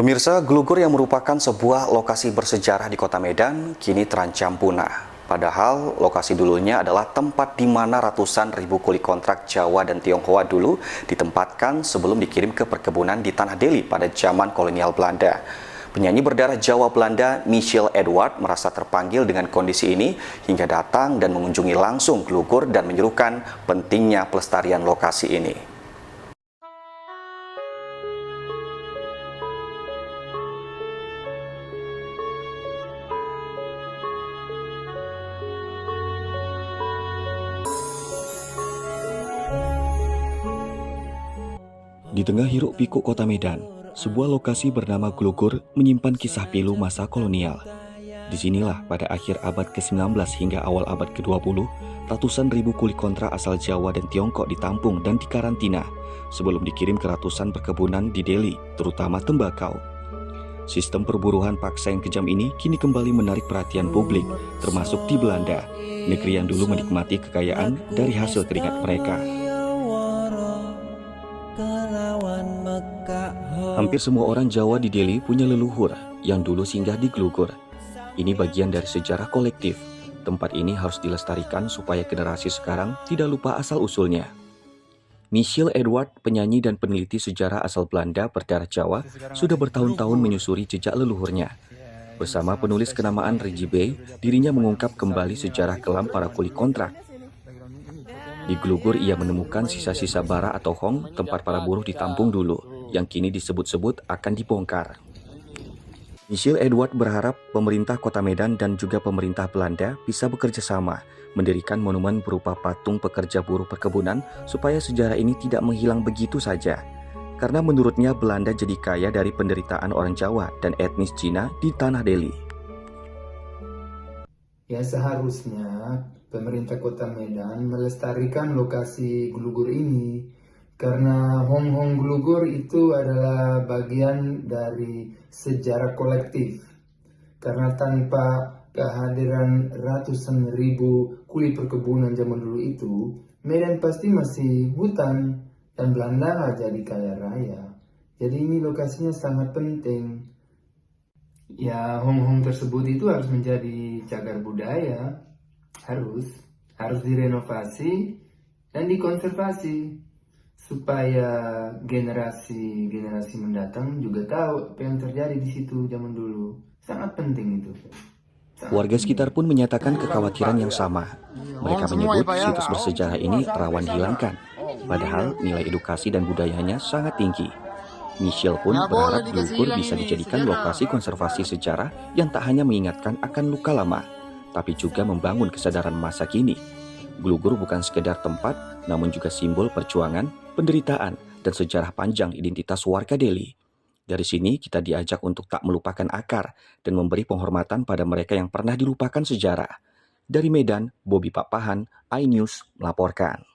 Pemirsa, Glugur yang merupakan sebuah lokasi bersejarah di kota Medan kini terancam punah. Padahal lokasi dulunya adalah tempat di mana ratusan ribu kuli kontrak Jawa dan Tionghoa dulu ditempatkan sebelum dikirim ke perkebunan di Tanah Deli pada zaman kolonial Belanda. Penyanyi berdarah Jawa Belanda Michelle Edward merasa terpanggil dengan kondisi ini hingga datang dan mengunjungi langsung Glugur dan menyerukan pentingnya pelestarian lokasi ini. Di tengah hiruk-pikuk kota Medan, sebuah lokasi bernama Glugur menyimpan kisah pilu masa kolonial. Disinilah pada akhir abad ke-19 hingga awal abad ke-20, ratusan ribu kuli kontra asal Jawa dan Tiongkok ditampung dan dikarantina sebelum dikirim ke ratusan perkebunan di Deli, terutama tembakau. Sistem perburuan paksa yang kejam ini kini kembali menarik perhatian publik, termasuk di Belanda, negeri yang dulu menikmati kekayaan dari hasil keringat mereka. Hampir semua orang Jawa di Deli punya leluhur yang dulu singgah di Glugur. Ini bagian dari sejarah kolektif. Tempat ini harus dilestarikan supaya generasi sekarang tidak lupa asal-usulnya. Michelle Edward, penyanyi dan peneliti sejarah asal Belanda berdarah Jawa, sudah bertahun-tahun menyusuri jejak leluhurnya. Bersama penulis kenamaan Reggie Bay, dirinya mengungkap kembali sejarah kelam para kuli kontrak. Di Glugur ia menemukan sisa-sisa bara atau hong, tempat para buruh ditampung dulu, yang kini disebut-sebut akan dibongkar. Michelle Edward berharap pemerintah kota Medan dan juga pemerintah Belanda bisa bekerja sama, mendirikan monumen berupa patung pekerja buruh perkebunan supaya sejarah ini tidak menghilang begitu saja. Karena menurutnya Belanda jadi kaya dari penderitaan orang Jawa dan etnis Cina di Tanah Deli. Ya, seharusnya pemerintah kota Medan melestarikan lokasi Glugur ini karena Hong Glugur itu adalah bagian dari sejarah kolektif. Karena tanpa kehadiran ratusan ribu kuli perkebunan zaman dulu itu, Medan pasti masih hutan dan Belanda nggak jadi kaya raya. Jadi ini lokasinya sangat penting. Ya, Hong tersebut itu harus menjadi cagar budaya, harus direnovasi dan dikonservasi supaya generasi mendatang juga tahu apa yang terjadi di situ zaman dulu. Sangat penting itu. Warga sekitar pun menyatakan kekhawatiran yang sama. Mereka menyebut situs bersejarah ini rawan dihilangkan, padahal nilai edukasi dan budayanya sangat tinggi. Michelle pun berharap Glugur bisa dijadikan lokasi konservasi sejarah yang tak hanya mengingatkan akan luka lama, tapi juga membangun kesadaran masa kini. Glugur bukan sekedar tempat, namun juga simbol perjuangan, penderitaan, dan sejarah panjang identitas warga Deli. Dari sini kita diajak untuk tak melupakan akar dan memberi penghormatan pada mereka yang pernah dilupakan sejarah. Dari Medan, Bobby Papahan, iNews melaporkan.